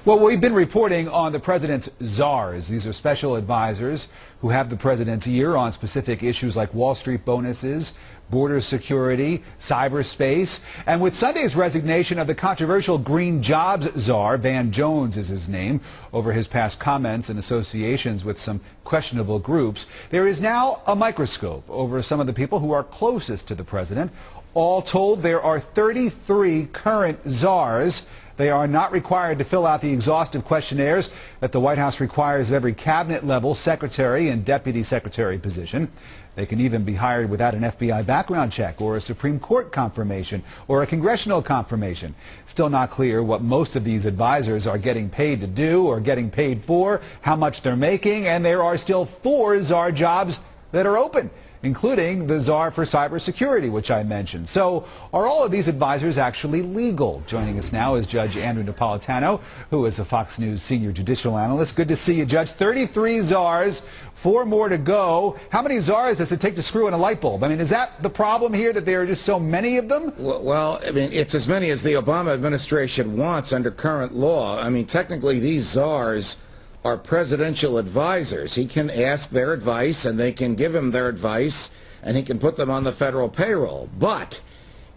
Well, we've been reporting on the president's CZARS. These are special advisors who have the president's ear on specific issues like Wall Street bonuses, border security, cyberspace. And with Sunday's resignation of the controversial Green Jobs czar, Van Jones is his name, over his past comments and associations with some questionable groups, there is now a microscope over some of the people who are closest to the president. All told, there are 33 current czars. They are not required to fill out the exhaustive questionnaires that the White House requires of every cabinet-level secretary and deputy secretary position. They can even be hired without an FBI background check or a Supreme Court confirmation or a congressional confirmation. Still not clear what most of these advisors are getting paid to do or getting paid for, how much they're making, and there are still 4 czar jobs that are open, including the czar for cybersecurity, which I mentioned. So are all of these advisors actually legal? Joining us now is Judge Andrew Napolitano, who is a Fox News senior judicial analyst. Good to see you, Judge. 33 czars, 4 more to go. How many czars does it take to screw in a light bulb? I mean, is that the problem here, that there are just so many of them? Well, I mean, it's as many as the Obama administration wants under current law. I mean, technically, these czars are presidential advisors. He can ask their advice, and they can give him their advice, and he can put them on the federal payroll. But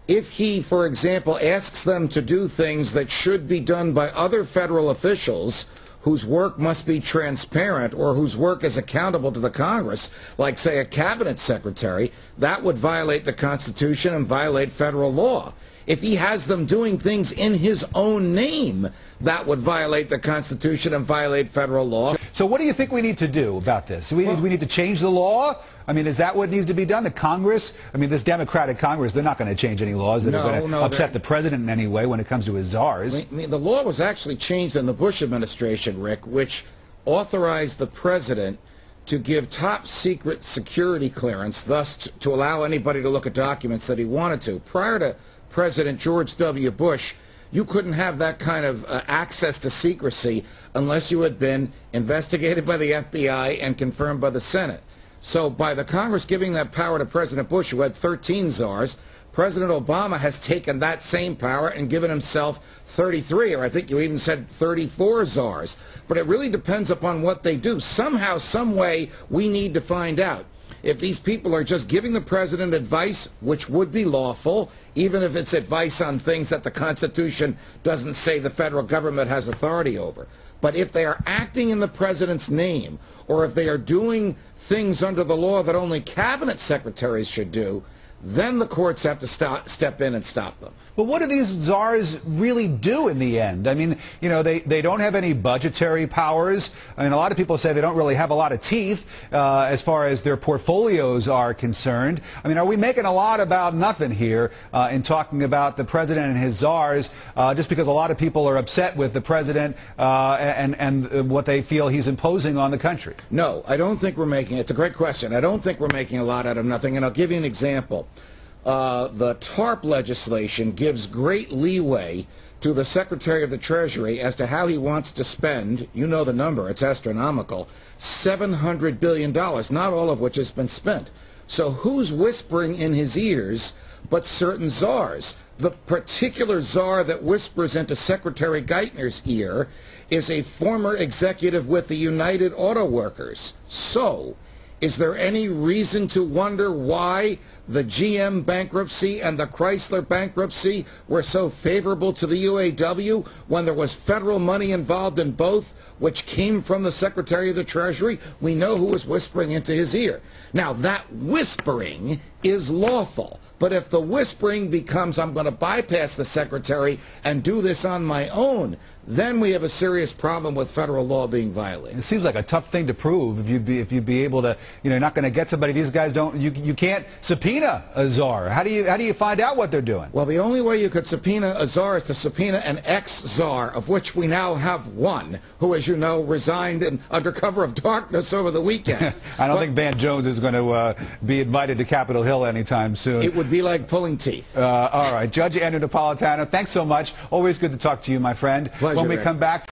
if he, for example, asks them to do things that should be done by other federal officials whose work must be transparent or whose work is accountable to the Congress, like, say, a cabinet secretary, that would violate the Constitution and violate federal law. If he has them doing things in his own name, that would violate the Constitution and violate federal law. So what do you think we need to do about this? We need to change the law? I mean, is that what needs to be done? The Congress? I mean, this Democratic Congress, they're not going to change any laws that are going to upset the president in any way when it comes to his czars. I mean, the law was actually changed in the Bush administration, Rick, which authorized the president to give top secret security clearance, thus to allow anybody to look at documents that he wanted to. Prior to President George W. Bush, you couldn't have that kind of access to secrecy unless you had been investigated by the FBI and confirmed by the Senate. So by the Congress giving that power to President Bush, who had 13 czars, President Obama has taken that same power and given himself 33, or I think you even said 34 czars. But it really depends upon what they do. Somehow, some way, we need to find out if these people are just giving the president advice, which would be lawful, even if it's advice on things that the Constitution doesn't say the federal government has authority over. But if they are acting in the president's name, or if they are doing things under the law that only cabinet secretaries should do, then the courts have to step in and stop them. But what do these czars really do in the end? I mean, you know, they don't have any budgetary powers. I mean, a lot of people say they don't really have a lot of teeth as far as their portfolios are concerned. I mean, are we making a lot about nothing here in talking about the president and his czars just because a lot of people are upset with the president and what they feel he's imposing on the country? No, I don't think we're making, it's a great question. I don't think we're making a lot out of nothing, and I'll give you an example. The TARP legislation gives great leeway to the Secretary of the Treasury as to how he wants to spend, you know the number, it's astronomical, $700 billion, not all of which has been spent. So who's whispering in his ears but certain czars? The particular czar that whispers into Secretary Geithner's ear is a former executive with the United Auto Workers. So, is there any reason to wonder why the GM bankruptcy and the Chrysler bankruptcy were so favorable to the UAW when there was federal money involved in both, which came from the Secretary of the Treasury? We know who was whispering into his ear. Now, that whispering is lawful. But if the whispering becomes, I'm going to bypass the Secretary and do this on my own, then we have a serious problem with federal law being violated. It seems like a tough thing to prove if you'd be able to, you know, not going to get somebody. These guys don't, you can't subpoena a czar. How do you find out what they're doing? Well, the only way you could subpoena a czar is to subpoena an ex-czar, of which we now have one, who, as you know, resigned under cover of darkness over the weekend. I don't think Van Jones is going to be invited to Capitol Hill anytime soon. It would be like pulling teeth. All right. Judge Andrew Napolitano, thanks so much. Always good to talk to you, my friend. Pleasure, when we Rick. come back.